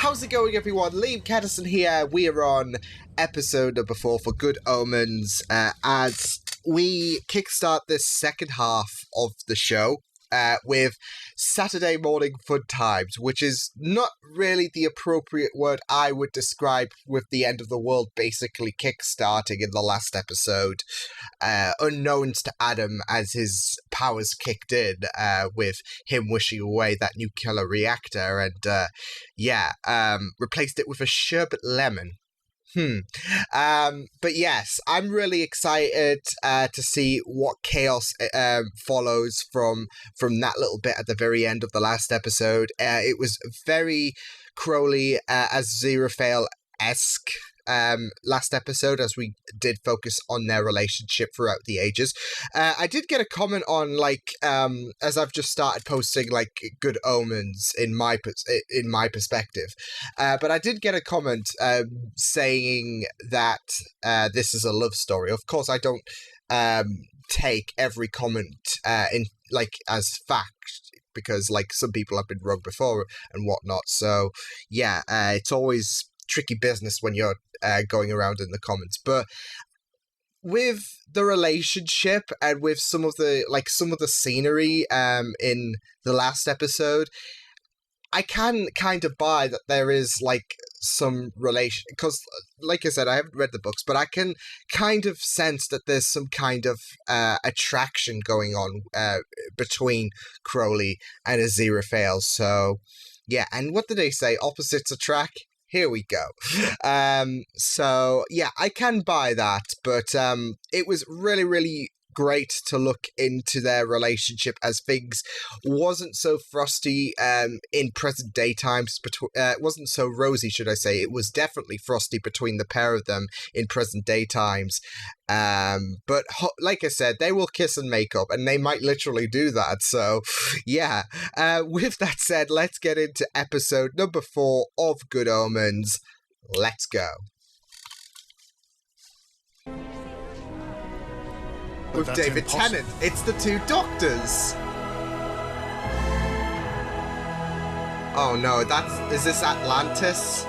how's it going, everyone? Liam Catterson here. We are on episode number 4 for Good Omens, as we kickstart this second half of the show with Saturday morning fun times, which is not really the appropriate word I would describe with the end of the world basically kickstarting in the last episode, unknowns to Adam as his powers kicked in, with him wishing away that nuclear reactor and, replaced it with a sherbet lemon. But yes, I'm really excited to see what chaos follows from that little bit at the very end of the last episode. It was very Crowley Aziraphale-esque last episode, as we did focus on their relationship throughout the ages. I did get a comment on, as I've just started posting, Good Omens in my perspective, but I did get a comment saying that this is a love story. Of course, I don't take every comment as fact, because some people have been wrong before and whatnot. So yeah, it's always tricky business when you're going around in the comments. But with the relationship and with some of the scenery in the last episode, I can kind of buy that there is some relation, because like I said, I haven't read the books, but I can kind of sense that there's some kind of attraction going on between Crowley and Aziraphale. So yeah, and what did they say? Opposites attract? Here we go. So yeah, I can buy that, but it was really, really great to look into their relationship as things wasn't so frosty in present day times. It wasn't so rosy, should I say. It was definitely frosty between the pair of them in present day times. But like I said, they will kiss and make up, and they might literally do that. So yeah, with that said, let's get into episode number 4 of Good Omens. Let's go. With David Tennant, it's the two doctors. Oh no, is this Atlantis?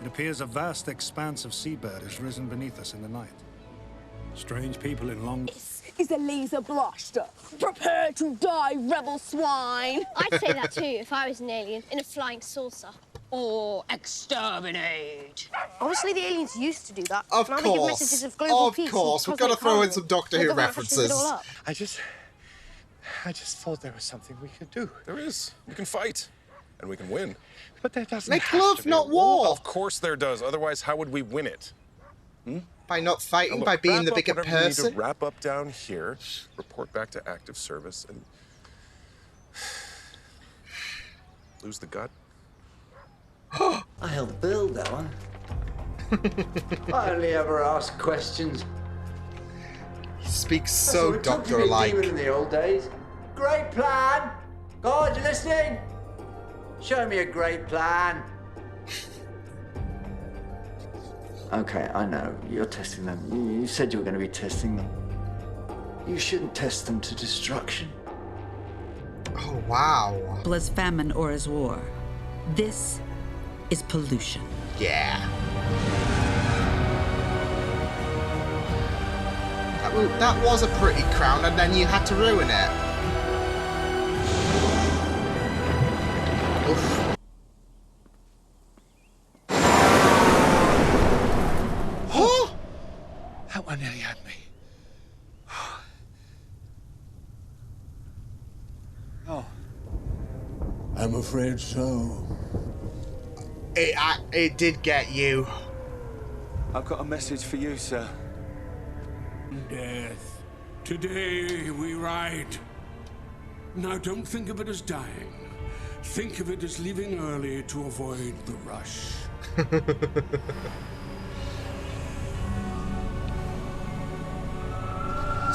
It appears a vast expanse of seabird has risen beneath us in the night. Strange people in long... This is a laser blaster. Prepare to die, rebel swine. I'd say that too if I was an alien in a flying saucer. Or exterminate. Honestly, the aliens used to do that. Of now they give course. messages of global peace. Of course. We've got to throw in some Doctor Who references. I just thought there was something we could do. There is. We can fight. And we can win. But there doesn't Make have love, to be not a war. Of course there does. Otherwise, how would we win it? By not fighting, Look, by being the wrap up bigger whatever you need person. to wrap up down here, report back to active service, and lose the gut. I held the bill, that one. I only ever ask questions. He speaks That's so what we took to be a doctor-like. demon in the old days. Great plan. God, you listening? Show me a great plan. Okay, I know. You're testing them. You said you were going to be testing them. You shouldn't test them to destruction. Oh, wow. As famine or as war. This is pollution. Yeah. That was a pretty crown, and then you had to ruin it. Oof. Oh! That one nearly had me. Oh. I'm afraid so. It did get you. I've got a message for you, sir. Death. Today we ride. Now don't think of it as dying. Think of it as leaving early to avoid the rush.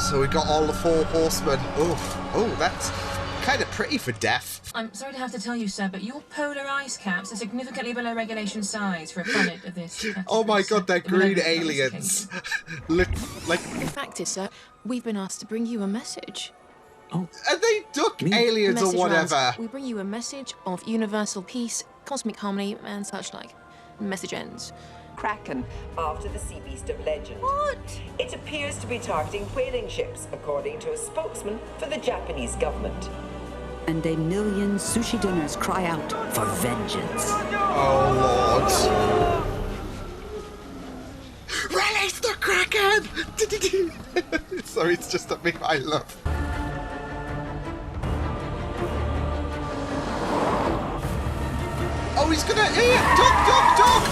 So we got all the 4 horsemen. Oof. Oh, that's kind of pretty for death. I'm sorry to have to tell you, sir, but your polar ice caps are significantly below regulation size for a planet of this. Oh my god, they're green aliens. Look, The fact is, sir, we've been asked to bring you a message. Are they duck aliens or Message whatever? runs, we bring you a message of universal peace, cosmic harmony, and such like. Message ends. Kraken, after the sea beast of legend. What? It appears to be targeting whaling ships, according to a spokesman for the Japanese government. And a million sushi dinners cry out for vengeance. Oh, Lord. Release the Kraken! Sorry, it's just a meme I love. Oh, he's gonna eat! Duck!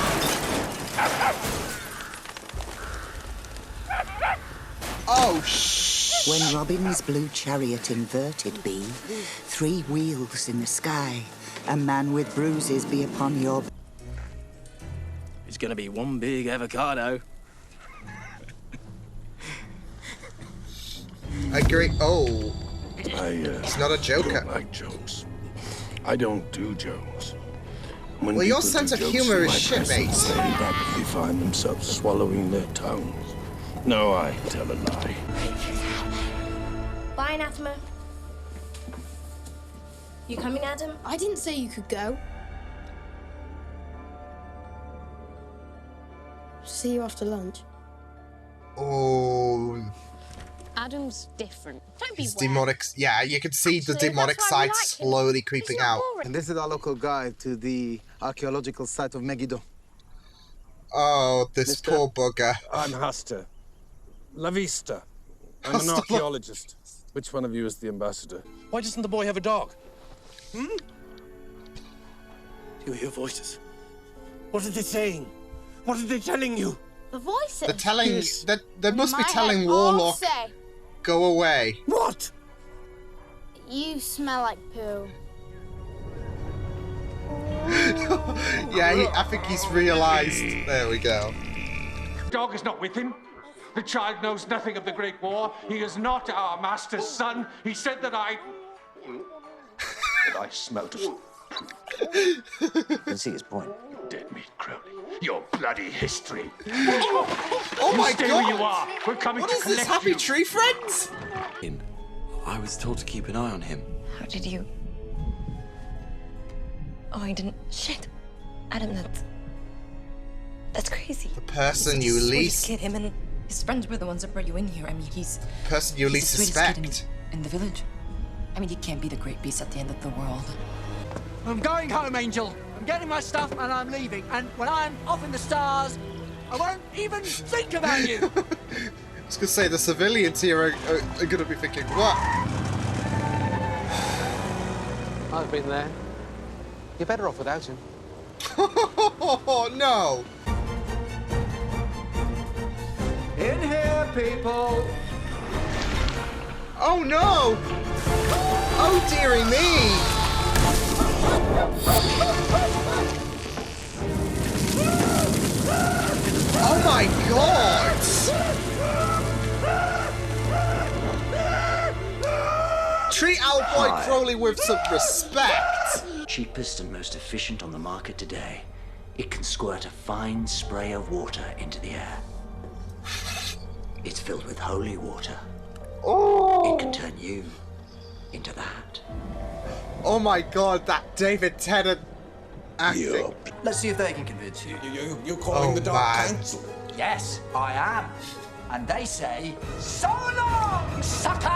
Oh, shh! When Robin's blue chariot inverted be, 3 wheels in the sky, a man with bruises be upon your... It's gonna be one big avocado. Agree. Oh. He's not a joker. I don't like jokes. I don't do jokes. When well, your people sense do of jokes, humor is my shit, person mate. Say that they find themselves swallowing their tongues. No, I tell a lie. Bye, Anathema. You coming, Adam? I didn't say you could go. See you after lunch. Oh. Adam's different. Don't be His weird. demonic. Yeah, you can see the Actually, demonic that's why we side like him. slowly creeping out. And this is our local guide to the archaeological site of Megiddo. Oh, this Mister, poor bugger. I'm Hasta. La Vista. I'm an archaeologist. Which one of you is the ambassador? Why doesn't the boy have a dog? Do you hear voices? What are they saying? What are they telling you? The voices. They're telling. Yes. They must be might telling have all Warlock, say, go away. What? you smell like poo. Yeah, I think he's realised. There we go. The dog is not with him. The child knows nothing of the Great War. He is not our master's son. He said that I smelt of... can see his point. Dead meat, Crowley. Your bloody history. Oh my Stay god! where you are. We're coming What to is this, collect Happy you. Tree Friends? I was told to keep an eye on him. How did you... Oh, I didn't... Shit. Adam, that's crazy. The person you He's the least... sweetest kid. Him and his friends were the ones that brought you in here. I mean, he's... Person you he's least the sweetest kid suspect. in the village. I mean, he can't be the great beast at the end of the world. I'm going home, Angel. I'm getting my stuff and I'm leaving. And when I'm off in the stars, I won't even think about you. I was gonna say, the civilians here are gonna be thinking, what? I've been there. You're better off without him. Oh, no! In here, people! Oh, no! Oh, dearie me! Oh, my God! Treat our boy Hi. Crowley with some respect! Cheapest and most efficient on the market today. It can squirt a fine spray of water into the air. It's filled with holy water. Oh! It can turn you into that. Oh my god, that David Tennant acting. Let's see if they can convince you. You're calling the Dark man. Council? Yes, I am. And they say, so long, sucker!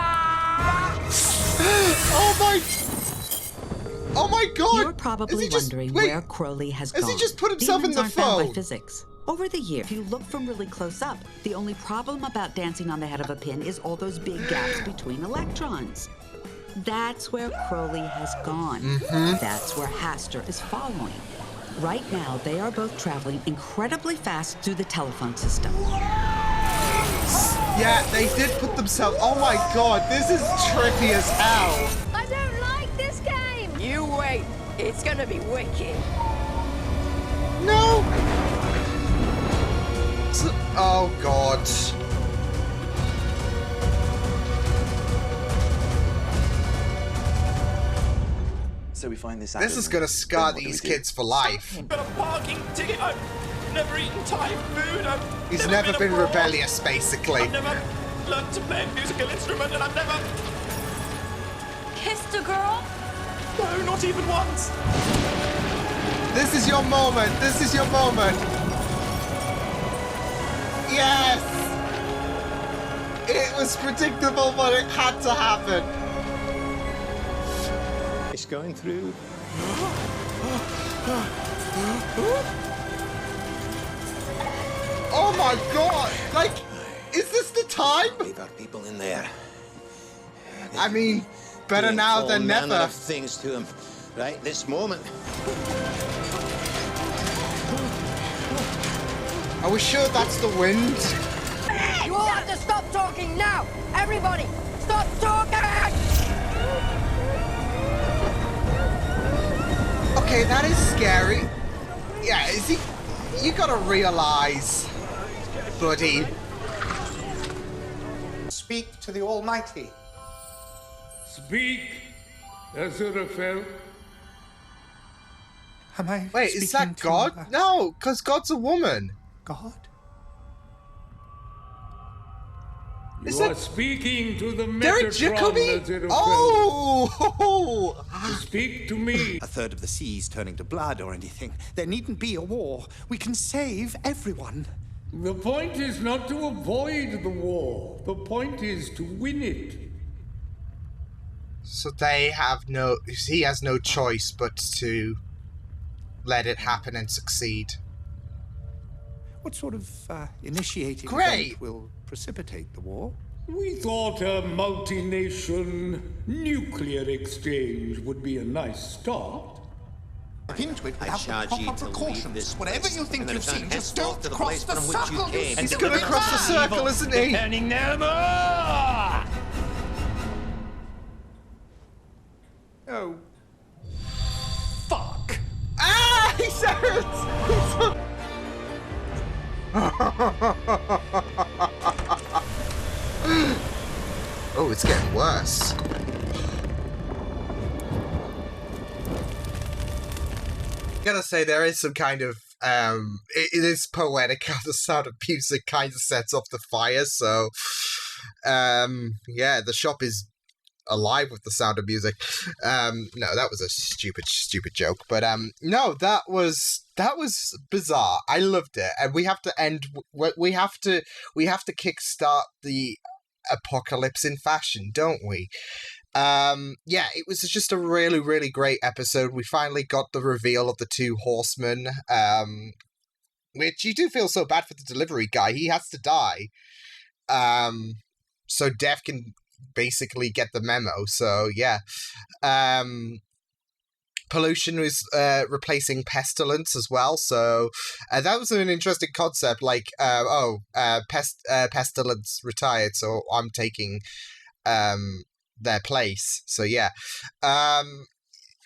Oh my god! You're probably wondering where Crowley has gone. Has he just put himself Demons in the aren't bound by phone? physics. Over the years, if you look from really close up, the only problem about dancing on the head of a pin is all those big gaps between electrons. That's where Crowley has gone. That's where Haster is following. Right now, they are both traveling incredibly fast through the telephone system. Yeah, they did put themselves... Oh my god, this is trippy as hell. I don't like this game. You wait. It's gonna be wicked. No! Oh god. So we find this. This is gonna scar these kids for life. Got a parking ticket. I've never eaten Thai food. He's never been rebellious, basically. I've never learned to play a musical instrument, and I've never. kissed a girl? No, not even once. This is your moment. This is your moment. Yes! It was predictable, but it had to happen. It's going through. Oh my god! Like, is this the time? We've got people in there. I mean, better now than All manner never. of things to him. Right this moment. Are we sure that's the wind? You all have to stop talking now! Everybody, stop talking! Okay, that is scary. Yeah, is he... You gotta realize, buddy. Speak to the Almighty. Speak, Aziraphale. Am I Wait, is speaking that to, God? No, because God's a woman. God? You are speaking to the Derek Metatron, Jacobi? Aziraphale. Oh! Speak to me. A third of the seas turning to blood or anything. There needn't be a war. We can save everyone. The point is not to avoid the war. The point is to win it. So they have no... He has no choice but to let it happen and succeed. What sort of initiating Great. event will precipitate the war? We thought a multi-nation nuclear exchange would be a nice start. Into it I without charge the you proper to leave precautions. this Whatever place, you think and then you've return seen, just henceforth don't to the cross place the from which you circle. came. He's gonna cross the circle, isn't he? Depending no more! Oh. Fuck! Ah! He said it! Oh, it's getting worse. I gotta say, there is some kind of it is poetic how the Sound of Music kind of sets off the fire. So yeah, the shop is alive with the Sound of Music. No, that was a stupid joke, but no, that was bizarre. I loved it, and we have to end. We have to kickstart the apocalypse in fashion, don't we? Yeah, it was just a really great episode. We finally got the reveal of the two horsemen, which you do feel so bad for the delivery guy. He has to die, so Death can basically get the memo. So yeah, Pollution was replacing Pestilence as well. So that was an interesting concept. Like, Pestilence retired, so I'm taking their place. So yeah,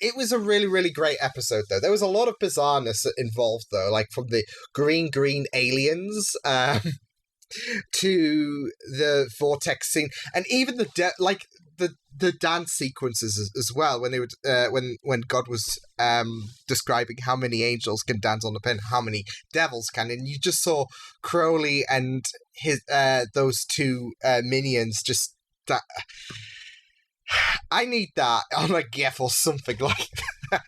it was a really great episode though. There was a lot of bizarreness involved though, like from the green aliens to the vortex scene, and even the dance sequences as well, when they would when God was describing how many angels can dance on the pin, how many devils can, and you just saw Crowley and his those two minions just that. I need that on a GIF or something like that.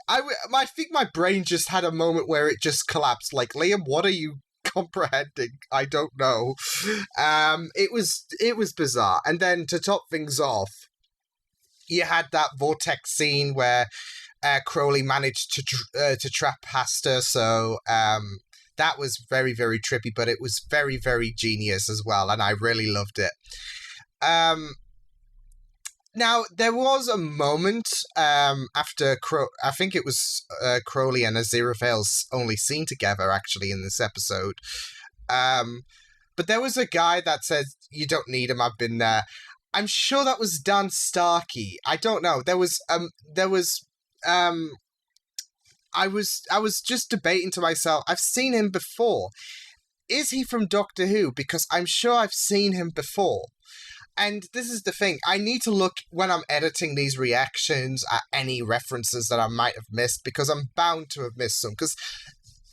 I think my brain just had a moment where it just collapsed. Like, Liam, what are you comprehending? I don't know. It was bizarre. And then to top things off, you had that vortex scene where Crowley managed to trap past her. So that was very trippy, but it was very genius as well, and I really loved it. Now, there was a moment after I think it was Crowley and Aziraphale's only scene together, actually, in this episode. But there was a guy that said, "You don't need him, I've been there." I'm sure that was Dan Starkey. I don't know. I was just debating to myself, I've seen him before. Is he from Doctor Who? Because I'm sure I've seen him before. And this is the thing, I need to look when I'm editing these reactions at any references that I might have missed, because I'm bound to have missed some, because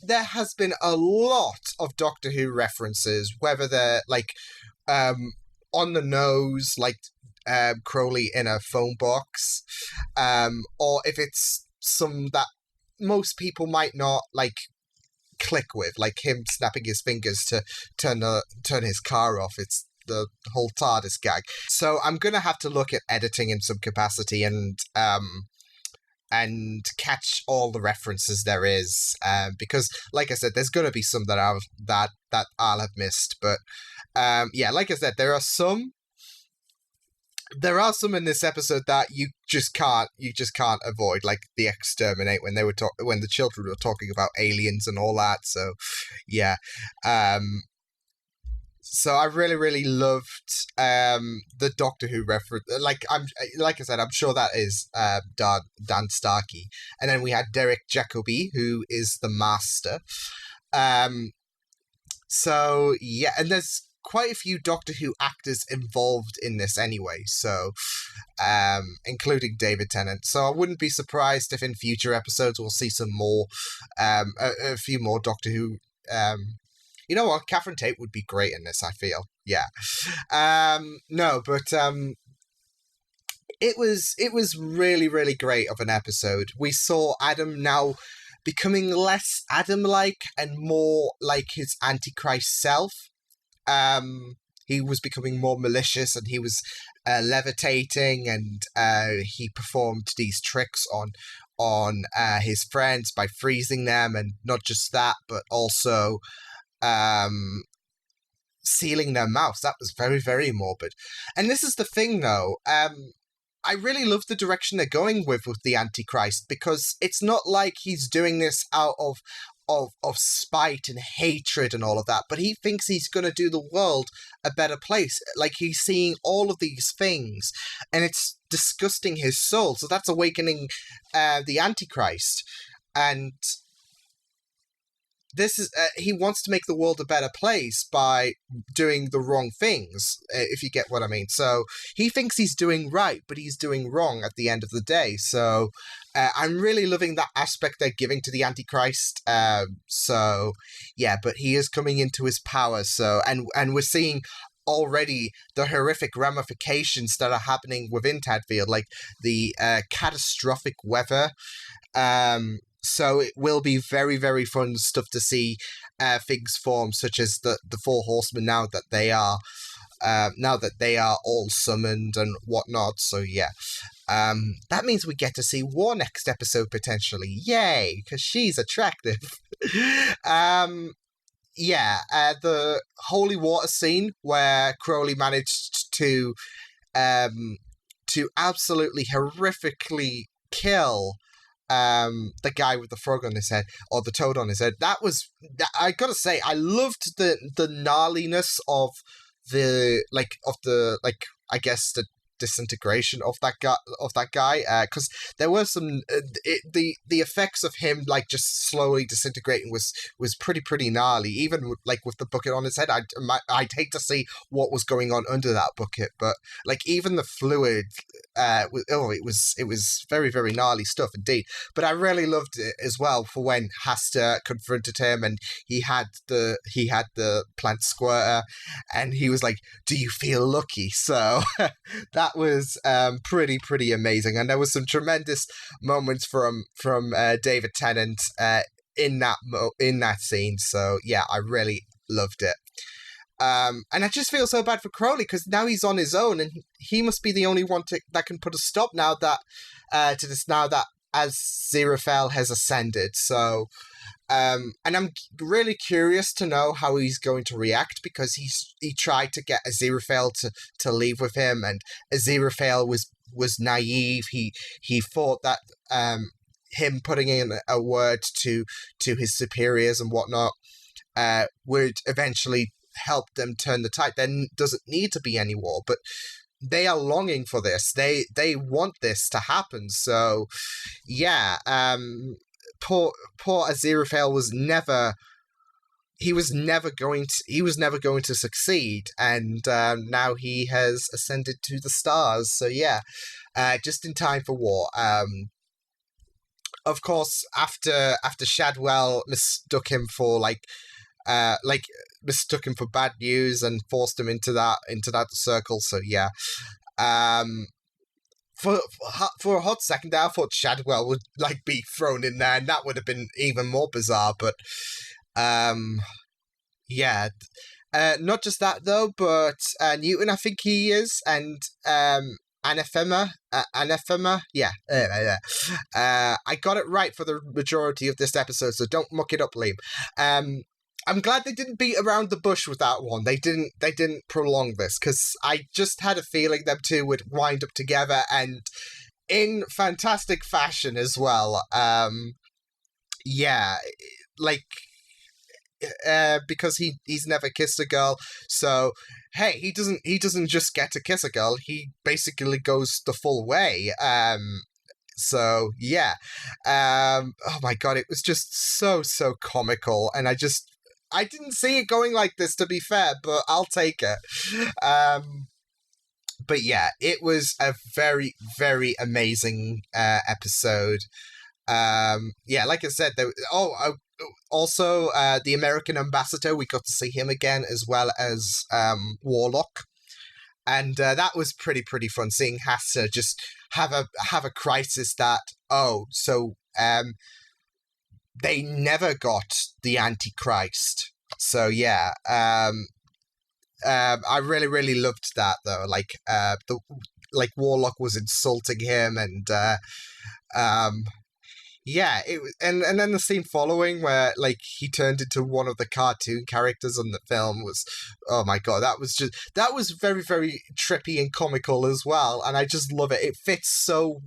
there has been a lot of Doctor Who references, whether they're like on the nose, like Crowley in a phone box, or if it's some that most people might not click with, like him snapping his fingers to turn his car off. It's the whole TARDIS gag. So I'm gonna have to look at editing in some capacity and catch all the references there is, because like I said, there's gonna be some that I'll have missed. But like I said, there are some in this episode that you just can't avoid, like the exterminate when the children were talking about aliens and all that. So yeah. So I really, really loved the Doctor Who reference. Like I said, I'm sure that is Dan Starkey, and then we had Derek Jacobi, who is the Master. So yeah, and there's quite a few Doctor Who actors involved in this anyway. So, including David Tennant. So I wouldn't be surprised if in future episodes we'll see some more, a few more Doctor Who. You know what? Catherine Tate would be great in this, I feel. Yeah. No, but it was really, really great of an episode. We saw Adam now becoming less Adam-like and more like his Antichrist self. He was becoming more malicious, and he was levitating, and he performed these tricks on his friends by freezing them, and not just that, but also sealing their mouths. That was very, very morbid. And this is the thing, though. I really love the direction they're going with the Antichrist, because it's not like he's doing this out of spite and hatred and all of that, but he thinks he's going to do the world a better place. Like, he's seeing all of these things, and it's disgusting his soul. So that's awakening the Antichrist. And this is he wants to make the world a better place by doing the wrong things, if you get what I mean. So he thinks he's doing right, but he's doing wrong at the end of the day. So I'm really loving that aspect they're giving to the Antichrist. So yeah, but he is coming into his power. So and we're seeing already the horrific ramifications that are happening within Tadfield, like the catastrophic weather. So it will be very, very fun stuff to see things form, such as the Four Horsemen now that they are all summoned and whatnot. So yeah, that means we get to see War next episode potentially. Yay, because she's attractive. The holy water scene where Crowley managed to absolutely horrifically kill the guy with the frog on his head, or the toad on his head. I gotta say, I loved the gnarliness of the disintegration of that guy, because there were some the effects of him just slowly disintegrating was pretty gnarly, even with the bucket on his head. I'd hate to see what was going on under that bucket, but even the fluid, it was very, very gnarly stuff indeed. But I really loved it as well for when Hasta confronted him, and he had the plant squirter, and he was like, "Do you feel lucky?" So that was pretty amazing, and there was some tremendous moments from David Tennant in that scene. So yeah, I really loved it. And I just feel so bad for Crowley, because now he's on his own, and he must be the only one that can put a stop now that Aziraphale has ascended. So and I'm really curious to know how he's going to react, because he tried to get Aziraphale to leave with him, and Aziraphale was naive. He thought that him putting in a word to his superiors and whatnot would eventually help them turn the tide. There doesn't need to be any war, but they are longing for this. They want this to happen. So yeah, poor Aziraphale was never going to succeed, and now he has ascended to the stars. So yeah, just in time for war. Of course, after Shadwell mistook him for mistook him for bad news and forced him into that circle. So yeah, For a hot second there, I thought Shadwell would like be thrown in there, and that would have been even more bizarre. But yeah, not just that though, but Newton, I think he is, and Anathema, yeah. I got it right for the majority of this episode, so don't muck it up, Liam. I'm glad they didn't beat around the bush with that one. They didn't prolong this, because I just had a feeling them two would wind up together, and in fantastic fashion as well. Yeah, like, because he's never kissed a girl, so hey, he doesn't just get to kiss a girl, he basically goes the full way. So yeah, oh my god, it was just so comical, and I didn't see it going like this, to be fair, but I'll take it. But yeah, it was a very amazing episode. Yeah, like I said, also the American ambassador, we got to see him again, as well as Warlock, and that was pretty fun, seeing Hassa just have a crisis that they never got the Antichrist. So yeah, I really loved that though. Like Warlock was insulting him, and yeah, it was, and then the scene following where like he turned into one of the cartoon characters in the film was, oh my god, that was very trippy and comical as well, and I just love it. It fits so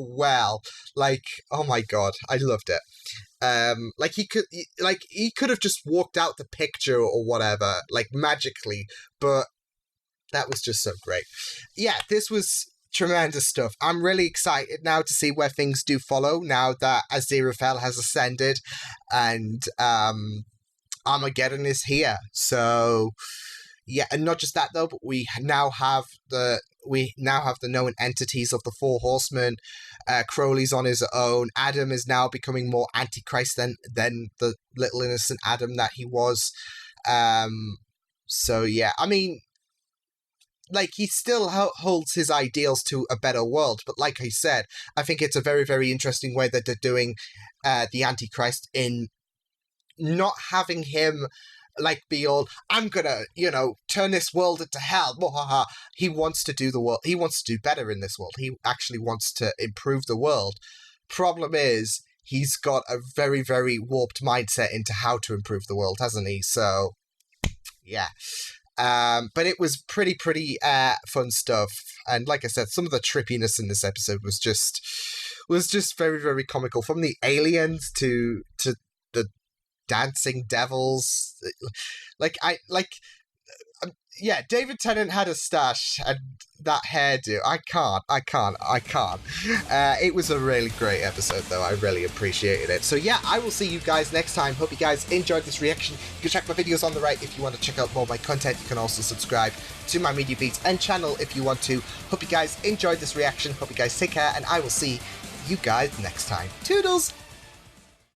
well. Like, oh my god, I loved it. Like he could have just walked out the picture or whatever, like magically, but that was just so great. Yeah, this was tremendous stuff. I'm really excited now to see where things do follow, now that Aziraphale has ascended and Armageddon is here. So yeah, and not just that though, but we now have the known entities of the Four Horsemen. Crowley's on his own. Adam is now becoming more Antichrist than the little innocent Adam that he was. So yeah, I mean, like, he still holds his ideals to a better world, but like I said, I think it's a very interesting way that they're doing the Antichrist, in not having him like be all, I'm gonna, turn this world into hell. He wants to do the world. He wants to do better in this world. He actually wants to improve the world. Problem is, he's got a very warped mindset into how to improve the world, hasn't he? So, yeah. But it was pretty fun stuff. And like I said, some of the trippiness in this episode was just very comical. From the aliens to the dancing devils. Yeah, David Tennant had a stash and that hairdo. I can't. It was a really great episode, though. I really appreciated it. So yeah, I will see you guys next time. Hope you guys enjoyed this reaction. You can check my videos on the right if you want to check out more of my content. You can also subscribe to my Media Beats and channel if you want to. Hope you guys enjoyed this reaction. Hope you guys take care, and I will see you guys next time. Toodles!